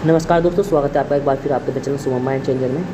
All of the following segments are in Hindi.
नमस्कार दोस्तों, स्वागत है आपका एक बार फिर आपके चैनल सुमन माइंड चेंजर में।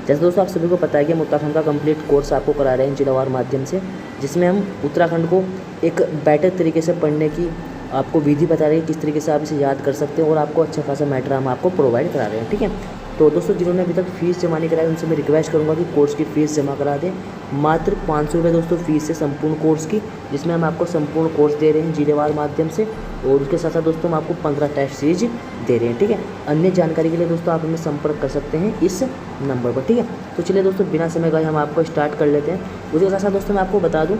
जैसे दोस्तों आप सभी को पता है कि हम उत्तराखंड का कंप्लीट कोर्स आपको करा रहे हैं जिलावार माध्यम से, जिसमें हम उत्तराखंड को एक बेटर तरीके से पढ़ने की आपको विधि बता रहे हैं, किस तरीके से आप इसे याद कर सकते हैं और आपको अच्छा खासा मैटर हम आपको प्रोवाइड करा रहे हैं। ठीक है, तो दोस्तों जिन्होंने अभी तक फ़ीस जमा नहीं कराई उनसे मैं रिक्वेस्ट करूँगा कि कोर्स की फ़ीस जमा करा दें। मात्र 500 रुपये दोस्तों फ़ीस है संपूर्ण कोर्स की, जिसमें हम आपको संपूर्ण कोर्स दे रहे हैं जिलेवार माध्यम से, और उसके साथ साथ दोस्तों हम आपको 15 टेस्ट सीरीज दे रहे हैं। ठीक है, अन्य जानकारी के लिए दोस्तों आप हमें संपर्क कर सकते हैं इस नंबर पर। ठीक है, तो चलिए दोस्तों बिना समय गए हम आपको स्टार्ट कर लेते हैं। उसके साथ साथ दोस्तों मैं आपको बता दूँ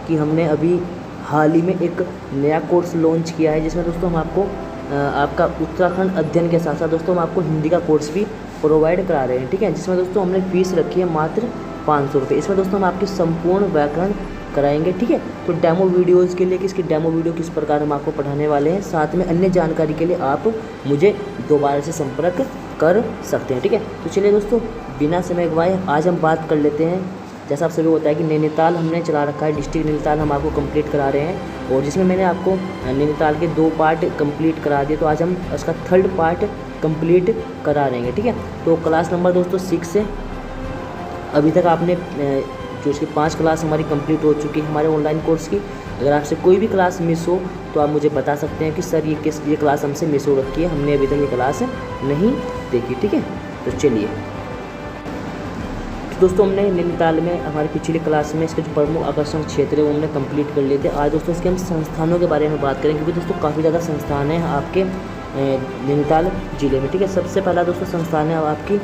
कि हमने अभी हाल ही में एक नया कोर्स लॉन्च किया है, जिसमें दोस्तों हम आपको आपका उत्तराखंड अध्ययन के साथ साथ दोस्तों हम आपको हिंदी का कोर्स भी प्रोवाइड करा रहे हैं। ठीक है, जिसमें दोस्तों हमने फ़ीस रखी है मात्र 500 रुपये। इसमें दोस्तों हम आपकी संपूर्ण व्याकरण कराएंगे। ठीक है, तो डेमो वीडियोज़ के लिए किसकी डेमो वीडियो किस प्रकार हम आपको पढ़ाने वाले हैं, साथ में अन्य जानकारी के लिए आप मुझे दोबारा से संपर्क कर सकते हैं। ठीक है, तो चलिए दोस्तों बिना समय गवाए आज हम बात कर लेते हैं। जैसा आप सभी को बताया कि नैनीताल हमने चला रखा है, डिस्ट्रिक्ट नैनीताल हम आपको कंप्लीट करा रहे हैं, और जिसमें मैंने आपको नैनीताल के 2 पार्ट कंप्लीट करा दिए, तो आज हम उसका 3rd पार्ट कंप्लीट करा रहे हैं। ठीक है, तो क्लास नंबर दोस्तों 6 से अभी तक आपने जो इसकी 5 क्लास हमारी कंप्लीट हो चुकी है हमारे ऑनलाइन कोर्स की। अगर आपसे कोई भी क्लास मिस हो तो आप मुझे बता सकते हैं कि सर ये क्लास हमसे मिस हो रखी है, हमने अभी तक ये क्लास नहीं देखी। ठीक है, तो चलिए दोस्तों हमने नैनीताल में हमारी पिछली क्लास में इसके जो प्रमुख आकर्षण क्षेत्र है वो हमने कंप्लीट कर लिए थे। आज दोस्तों इसके हम संस्थानों के बारे में बात करेंगे, क्योंकि दोस्तों काफ़ी ज़्यादा संस्थान हैं आपके नैनीताल जिले में। ठीक है, सबसे पहला दोस्तों संस्थान है आपकी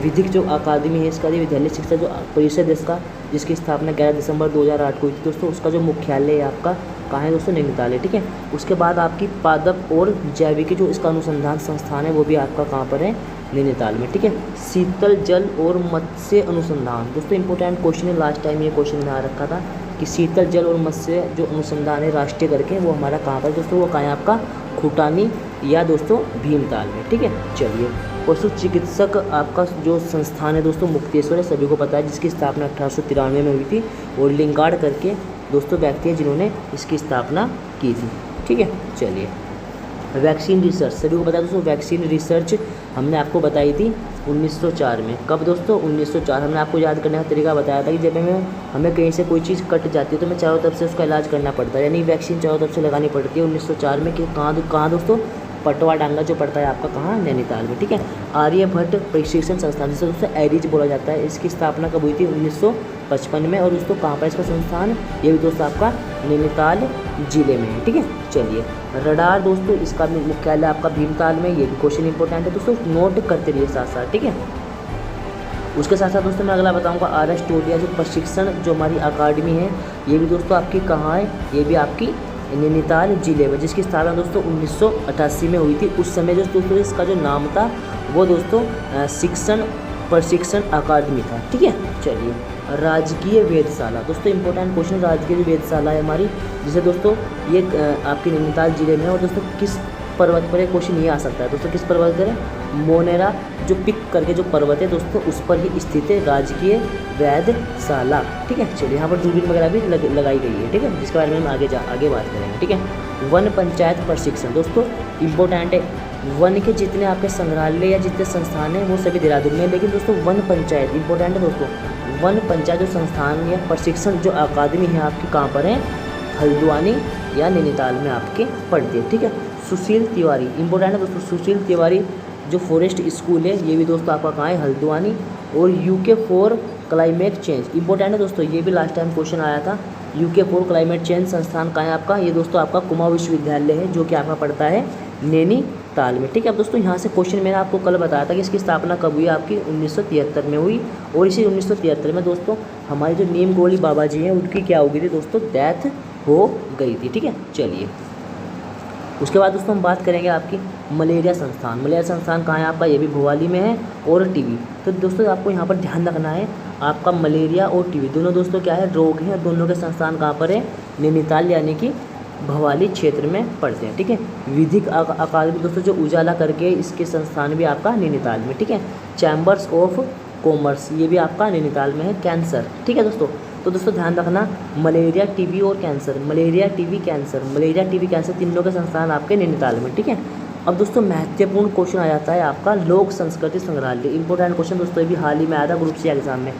विधिक जो अकादमी है, इसका विद्यालय शिक्षा जो परिषद है इसका, जिसकी स्थापना 11 दिसंबर 2008 को हुई थी दोस्तों। उसका जो मुख्यालय है आपका कहाँ है दोस्तों, नैनीताल है। ठीक है, उसके बाद आपकी पादप और जैविक जो इसका अनुसंधान संस्थान है वो भी आपका कहाँ पर है, नैनीताल में। ठीक है, शीतल जल और मत्स्य अनुसंधान दोस्तों इंपॉर्टेंट क्वेश्चन है, लास्ट टाइम ये क्वेश्चन में आ रखा था कि शीतल जल और मत्स्य जो अनुसंधान है राष्ट्रीय करके वो हमारा कहाँ पर दोस्तों, वो कहाँ है आपका खूटानी या दोस्तों भीमताल में। ठीक है, चलिए पशु चिकित्सक आपका जो संस्थान है दोस्तों मुक्तेश्वर है, सभी को पता है, जिसकी स्थापना 1893 में हुई थी, और लिंगाड़ करके दोस्तों व्यक्ति हैं जिन्होंने इसकी स्थापना की थी। ठीक है, चलिए वैक्सीन रिसर्च सभी को पता है दोस्तों, वैक्सीन रिसर्च हमने आपको बताई थी 1904 में। कब दोस्तों, 1904। हमने आपको याद करने का तरीका बताया था कि जब हमें कहीं से कोई चीज़ कट जाती है तो हमें चारों तरफ से उसका इलाज करना पड़ता है, यानी वैक्सीन चारों तरफ से लगानी पड़ती है। 1904 में कि कहाँ दोस्तों, पटवा डांगा जो पड़ता है आपका कहाँ, नैनीताल में। ठीक है, आर्यभट्ट प्रशिक्षण संस्थान जिसे दोस्तों एरिज बोला जाता है, इसकी स्थापना कब हुई थी, 1955 में, और दोस्तों कहाँ पर इसका संस्थान, ये भी दोस्तों आपका नैनीताल जिले में है। ठीक है, चलिए रडार दोस्तों इसका मुख्यालय आपका भीमताल में, ये भी क्वेश्चन इंपॉर्टेंट है दोस्तों, नोट करते रहिए साथ साथ। ठीक है, उसके साथ साथ दोस्तों मैं अगला बताऊंगा RS टोलिया जो प्रशिक्षण जो हमारी अकादमी है, ये भी दोस्तों आपकी कहाँ है, ये भी आपकी नैनीताल जिले में, जिसकी स्थापना दोस्तों 1988 में हुई थी। उस समय जो दोस्तों इसका जो नाम था वो दोस्तों शिक्षण प्रशिक्षण अकादमी था। ठीक है, चलिए राजकीय वेधशाला दोस्तों इंपॉर्टेंट क्वेश्चन, राजकीय वेधशाला है हमारी, जिसे दोस्तों ये आपके नैनीताल जिले में है, और दोस्तों किस पर्वत पर क्वेश्चन ये आ सकता है दोस्तों, किस पर्वत पर है, मोनेरा जो पिक करके जो पर्वत है दोस्तों उस पर ही स्थित है राजकीय वेधशाला। ठीक है, चलिए यहाँ पर दूरबीन वगैरह भी लगाई गई है। ठीक है, जिसके बारे में हम आगे बात करेंगे। ठीक है, वन पंचायत प्रशिक्षण दोस्तों इंपॉर्टेंट है, वन के जितने आपके संग्रहालय या जितने संस्थान हैं वो सभी देहरादून में है, लेकिन दोस्तों वन पंचायत इंपॉर्टेंट है दोस्तों, वन पंचायत जो संस्थान या प्रशिक्षण जो अकादमी है आपकी कहाँ पर है, हल्द्वानी या नैनीताल में आपके पढ़ती है। ठीक है, सुशील तिवारी इंपॉर्टेंट है दोस्तों, सुशील तिवारी जो फॉरेस्ट स्कूल है ये भी दोस्तों आपका कहाँ है, हल्द्वानी, और UK for climate change important है दोस्तों, ये भी लास्ट टाइम क्वेश्चन आया था, UK फॉर क्लाइमेट चेंज संस्थान कहाँ है आपका, ये दोस्तों आपका कुमाऊं विश्वविद्यालय है जो कि आपका पड़ता है नैनीताल में। ठीक है, अब दोस्तों यहाँ से क्वेश्चन मैंने आपको कल बताया था कि इसकी स्थापना कब हुई, आपकी 1973 में हुई, और इसी 1973 में दोस्तों हमारे जो नीम गोली बाबा जी हैं उनकी क्या हो गई थी दोस्तों, डेथ हो गई थी। ठीक है, चलिए उसके बाद दोस्तों हम बात करेंगे आपकी मलेरिया संस्थान। मलेरिया संस्थान कहाँ है आपका, ये भी भोपाली में है, और TB। तो दोस्तों आपको यहाँ पर ध्यान रखना है, आपका मलेरिया और TB दोनों दोस्तों क्या है, रोग हैं, दोनों के संस्थान कहाँ पर है, नैनीताल यानी कि भवाली क्षेत्र में पड़ते हैं। ठीक है, विधिक अकादमी दोस्तों जो उजाला करके इसके संस्थान भी आपका नैनीताल में। ठीक है, चैम्बर्स ऑफ कॉमर्स ये भी आपका नैनीताल में है। कैंसर, ठीक है दोस्तों, तो दोस्तों ध्यान रखना, मलेरिया, टीबी और cancer, malaria, TB, cancer, malaria, TB, cancer तीनों के संस्थान आपके नैनीताल में। ठीक है, अब दोस्तों महत्वपूर्ण क्वेश्चन आ जाता है आपका लोक संस्कृति संग्रहालय। इंपॉर्टेंट क्वेश्चन दोस्तों ये भी हाल ही में आया था ग्रुप सी एग्जाम में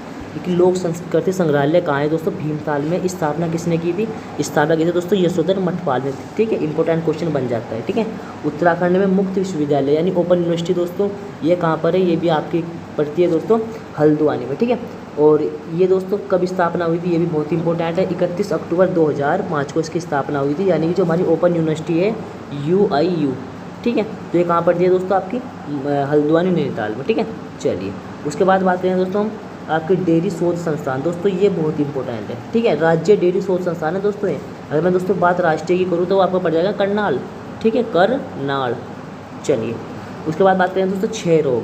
कि लोक संस्कृति संग्रहालय कहाँ है दोस्तों, भीमताल में। स्थापना किसने की थी, स्थापना की थी दोस्तों यशोधर मठपाल ने, ठीक है। इंपॉर्टेंट क्वेश्चन बन जाता है, ठीक है। उत्तराखंड में मुक्त विश्वविद्यालय यानी ओपन यूनिवर्सिटी दोस्तों ये कहाँ पर है, ये भी आपकी पड़ती है दोस्तों हल्द्वानी में, ठीक है। और ये दोस्तों कब स्थापना हुई थी, ये भी बहुत इंपॉर्टेंट है। 31 अक्टूबर 2005 को इसकी स्थापना हुई थी, यानी कि जो हमारी ओपन यूनिवर्सिटी है UIU, ठीक है। तो ये कहाँ पड़ती है दोस्तों आपकी हल्द्वानी नैनीताल में, ठीक है। चलिए उसके बाद बात करें दोस्तों हम आपके डेयरी शोध संस्थान। दोस्तों ये बहुत इंपॉर्टेंट है, ठीक है। राज्य डेयरी शोध संस्थान है दोस्तों ये। अगर मैं दोस्तों बात राष्ट्रीय की करूँ तो आपको पड़ जाएगा करनाल, ठीक है, करनाल। चलिए उसके बाद बात करें दोस्तों क्षय रोग,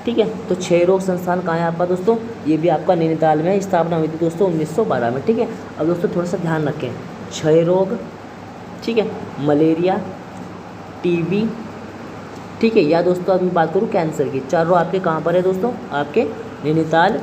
ठीक है। तो क्षय रोग संस्थान कहाँ है आपका दोस्तों, ये भी आपका नैनीताल में स्थापना हुई थी दोस्तों 1912 में, ठीक है। अब दोस्तों थोड़ा सा ध्यान रखें, क्षय रोग, ठीक है, मलेरिया, TB, ठीक है, या दोस्तों अभी बात करूँ कैंसर की, चारों आपके कहाँ पर है दोस्तों, आपके नैनीताल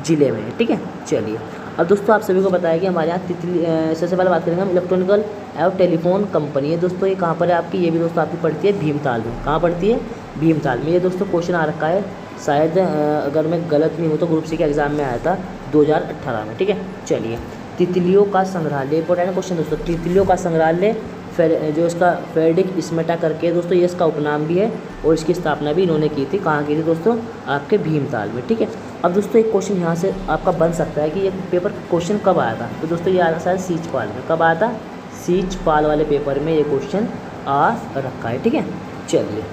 जिले में, ठीक है। चलिए अब दोस्तों आप सभी को बताया कि हमारे यहाँ तितली, सबसे पहले बात करेंगे हम इलेक्ट्रॉनिकल एवं टेलीफोन कंपनी है दोस्तों, ये कहाँ पर है आपकी, ये भी दोस्तों आपकी पड़ती है भीमताल में। कहाँ पड़ती है, भीमताल में। ये दोस्तों क्वेश्चन आ रखा है शायद, अगर मैं गलत नहीं हूँ तो ग्रुप सी के एग्जाम में आया था 2018 में, ठीक है। चलिए तितलियों का संग्रहालय, इंपॉर्टेंट क्वेश्चन दोस्तों, तितलियों का संग्रहालय जो इसका फेरडिक स्मेटा करके दोस्तों ये इसका उपनाम भी है, और इसकी स्थापना भी इन्होंने की थी। कहाँ की थी दोस्तों, आपके भीमताल में, ठीक है। अब दोस्तों एक क्वेश्चन यहाँ से आपका बन सकता है कि ये पेपर क्वेश्चन कब आया था, तो दोस्तों ये आया था शायद सीचपाल में। कब आया था, सीचपाल वाले पेपर में ये क्वेश्चन आ रखा है, ठीक है। चलिए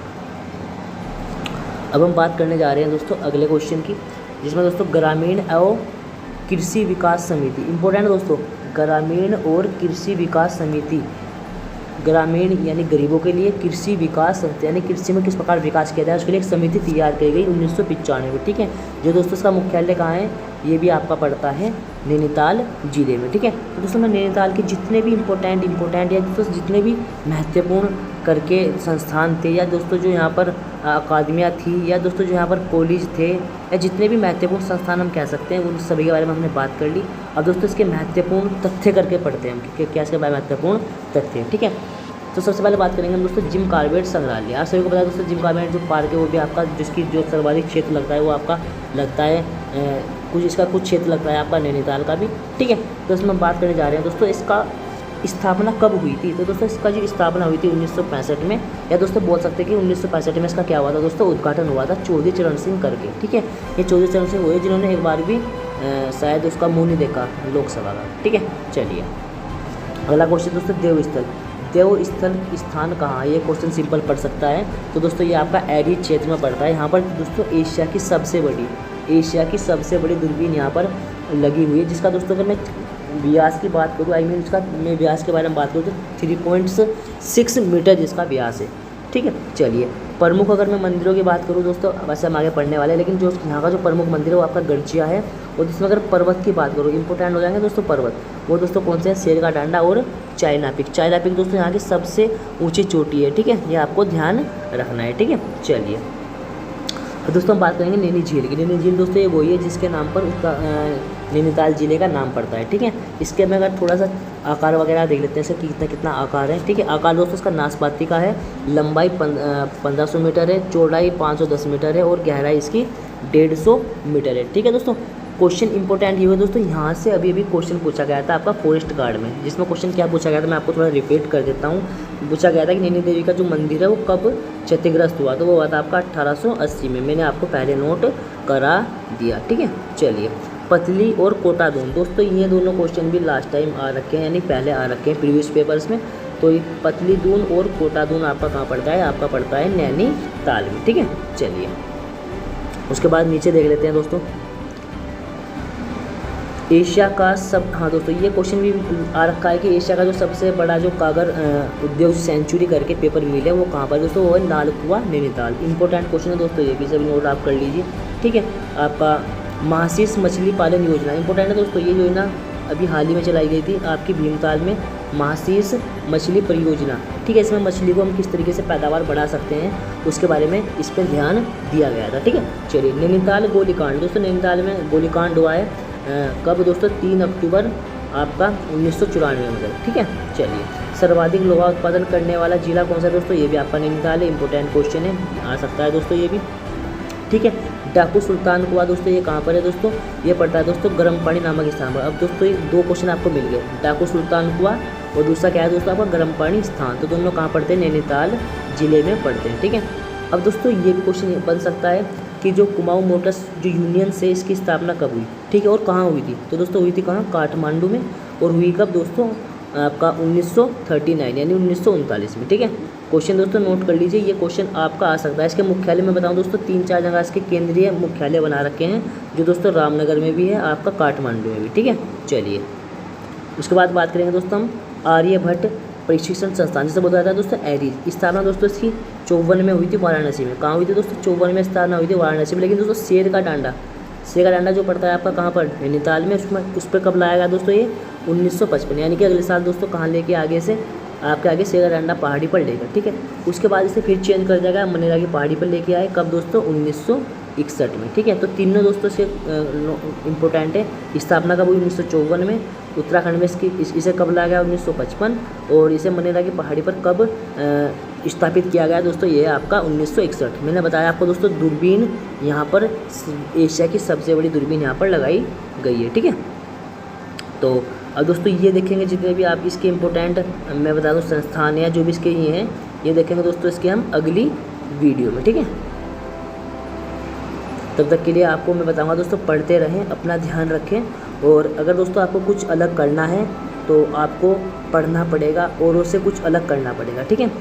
अब हम बात करने जा रहे हैं दोस्तों अगले क्वेश्चन की, जिसमें दोस्तों ग्रामीण एवं कृषि विकास समिति, इंपॉर्टेंट दोस्तों, ग्रामीण और कृषि विकास समिति, ग्रामीण यानी गरीबों के लिए, कृषि विकास यानी कृषि में किस प्रकार विकास किया जाए उसके लिए एक समिति तैयार की गई 1995 में, ठीक है। जो दोस्तों इसका मुख्यालय कहाँ है, ये भी आपका पड़ता है नैनीताल जिले में, ठीक है। तो दोस्तों मैं नैनीताल के जितने भी इम्पोर्टेंट या दोस्तों जितने भी महत्वपूर्ण करके संस्थान थे, या दोस्तों जो यहाँ पर अकादमियाँ थी, या दोस्तों जो यहाँ पर कॉलेज थे, या जितने भी महत्वपूर्ण संस्थान हम कह सकते हैं, उन सभी के बारे में हमने बात कर ली। अब दोस्तों इसके महत्वपूर्ण तथ्य करके पढ़ते हैं हम कि क्या इसके बारे में महत्वपूर्ण तथ्य है, ठीक है। तो सबसे पहले बात करेंगे हम दोस्तों जिम कॉर्बेट संग्रहालय। आप सभी को पता है दोस्तों जिम कॉर्बेट जो पार्क है वो भी आपका, जिसकी जो सर्वाधिक क्षेत्र लगता है वो आपका लगता है कुछ इसका कुछ क्षेत्र लगता है आपका नैनीताल का भी, ठीक है। तो इसमें हम बात करने जा रहे हैं दोस्तों इसका स्थापना कब हुई थी, तो दोस्तों इसका जो स्थापना हुई थी 1965 में, या दोस्तों बोल सकते हैं कि 1965 में इसका क्या हुआ था दोस्तों, उद्घाटन हुआ था चौधरी चरण सिंह करके, ठीक है। ये चौधरी चरण सिंह हुए जिन्होंने एक बार भी शायद उसका मुँह नहीं देखा लोकसभा का, ठीक है। चलिए अगला क्वेश्चन दोस्तों देवस्थल, देवस्थल स्थान कहाँ, ये क्वेश्चन सिंपल पढ़ सकता है। तो दोस्तों ये आपका एरिड क्षेत्र में पड़ता है। यहाँ पर दोस्तों एशिया की सबसे बड़ी दूरबीन यहाँ पर लगी हुई है, जिसका दोस्तों अगर मैं व्यास की बात करूँ, उसका मैं व्यास के बारे में बात करूँ तो 3.6 मीटर जिसका व्यास है, ठीक है। चलिए प्रमुख अगर मैं मंदिरों की बात करूँ दोस्तों, वैसे हम आगे पढ़ने वाले हैं, लेकिन जो यहाँ का जो प्रमुख मंदिर है वो आपका गढ़चिया है। और जिसमें अगर पर्वत की बात करूँ, इंपॉर्टेंट हो जाएंगे दोस्तों पर्वत, वो दोस्तों कौन से हैं, शेर का डांडा और चाइना पीक दोस्तों यहाँ की सबसे ऊँची चोटी है, ठीक है। ये आपको ध्यान रखना है, ठीक है। चलिए तो दोस्तों हम बात करेंगे नैनी झील की। नैनी झील दोस्तों ये वही है जिसके नाम पर उसका नैनीताल जिले का नाम पड़ता है, ठीक है। इसके में अगर थोड़ा सा आकार वगैरह देख लेते हैं इसका कि कितना आकार है, ठीक है। आकार दोस्तों इसका नाशपाती का है, लंबाई 1500 मीटर है, चौड़ाई 510 मीटर है, और गहराई इसकी 150 मीटर है, ठीक है दोस्तों। क्वेश्चन इंपॉर्टेंट ये हुआ दोस्तों, यहाँ से अभी क्वेश्चन पूछा गया था आपका फॉरेस्ट गार्ड में, जिसमें क्वेश्चन क्या पूछा गया था मैं आपको थोड़ा रिपीट कर देता हूँ। पूछा गया था कि नैनी देवी का जो मंदिर है वो कब क्षतिग्रस्त हुआ, तो वो हुआ था आपका 1880 में। मैंने आपको पहले नोट करा दिया, ठीक है। चलिए पतली और कोटा दून, दोस्तों ये दोनों क्वेश्चन भी लास्ट टाइम आ रखे हैं, यानी पहले आ रखे हैं प्रीवियस पेपर्स में। तो ये पतली दून और कोटा दून आपका कहाँ पड़ता है, आपका पड़ता है नैनीताल में, ठीक है। चलिए उसके बाद नीचे देख लेते हैं दोस्तों एशिया का हाँ दोस्तों ये क्वेश्चन भी आ रखा है कि एशिया का जो सबसे बड़ा जो कागर उद्योग सेंचुरी करके पेपर मिल है वो कहाँ पर दोस्तों, वो है लाल कुआं नैनीताल। इंपॉर्टेंट क्वेश्चन है दोस्तों, ये भी सभी नोट आप कर लीजिए, ठीक है। आपका महाशीष मछली पालन योजना, इंपॉर्टेंट है दोस्तों, ये योजना अभी हाल ही में चलाई गई थी आपकी भीमताल में, महाशीष मछली परियोजना, ठीक है। इसमें मछली को हम किस तरीके से पैदावार बढ़ा सकते हैं उसके बारे में इस पर ध्यान दिया गया था, ठीक है। चलिए नैनीताल गोलीकांड, दोस्तों नैनीताल में गोलीकांड हुआ है कब दोस्तों, 3 अक्टूबर आपका 1994 में करा, ठीक है। चलिए, सर्वाधिक लोहा उत्पादन करने वाला जिला कौन सा है दोस्तों, ये भी आपका नैनीताल है। इंपॉर्टेंट क्वेश्चन है, आ सकता है दोस्तों ये भी, ठीक है। डाकू सुल्तान कुआं दोस्तों ये कहाँ पर है दोस्तों, ये पड़ता है दोस्तों गर्म पानी नामक स्थान पर। अब दोस्तों ये 2 क्वेश्चन आपको मिल गए, डाकू सुल्तान कुआं और दूसरा क्या है दोस्तों आपका गर्म पानी स्थान, तो दोनों कहाँ पड़ते हैं, नैनीताल जिले में पड़ते हैं, ठीक है। अब दोस्तों ये भी क्वेश्चन बन सकता है कि जो कुमाऊं मोटर्स जो यूनियन से इसकी स्थापना कब हुई, ठीक है, और कहाँ हुई थी, तो दोस्तों हुई थी कहाँ, काठमांडू में, और हुई कब दोस्तों आपका 1939 यानी 1939 में, ठीक है। क्वेश्चन दोस्तों नोट कर लीजिए, ये क्वेश्चन आपका आ सकता है। इसके मुख्यालय में बताऊं दोस्तों 3-4 जगह इसके केंद्रीय मुख्यालय बना रखे हैं, जो दोस्तों रामनगर में भी है, आपका काठमांडू में भी, ठीक है। चलिए, उसके बाद बात करेंगे दोस्तों हम आर्यभट्ट प्रशिक्षण संस्थान, जैसे बताया था दोस्तों एरीज, स्थापना दोस्तों इसकी 54 में हुई थी वाराणसी में। कहाँ हुई थी दोस्तों, 54 में स्थापना हुई थी वाराणसी में। लेकिन दोस्तों शेर का डांडा जो पड़ता है आपका कहाँ पर, नैनीताल में, उस पर कब लाया गया दोस्तों, ये 1955 यानी कि अगले साल दोस्तों कहाँ लेके आगे से आपके आगे शेर का डांडा पहाड़ी पर लेकर, ठीक है। उसके बाद इसे फिर चेंज कर जाएगा, मनेरा की पहाड़ी पर लेके आए, कब दोस्तों 1961 में, ठीक है। तो तीनों दोस्तों से इम्पोर्टेंट है, स्थापना कब हुई 1954 में, उत्तराखंड में इसे कब लाया गया 1955, और इसे मनेरा की पहाड़ी पर कब स्थापित किया गया दोस्तों, ये आपका 1961। मैंने बताया आपको दोस्तों दूरबीन यहाँ पर एशिया की सबसे बड़ी दूरबीन यहाँ पर लगाई गई है, ठीक है। तो अब दोस्तों ये देखेंगे जितने भी आप इसके इम्पोर्टेंट मैं बता दूँ संस्थान या जो भी इसके ये हैं, ये देखेंगे दोस्तों इसके हम अगली वीडियो में, ठीक है। तब तक के लिए आपको मैं बताऊंगा दोस्तों, पढ़ते रहें, अपना ध्यान रखें, और अगर दोस्तों आपको कुछ अलग करना है तो आपको पढ़ना पड़ेगा और उससे कुछ अलग करना पड़ेगा, ठीक है।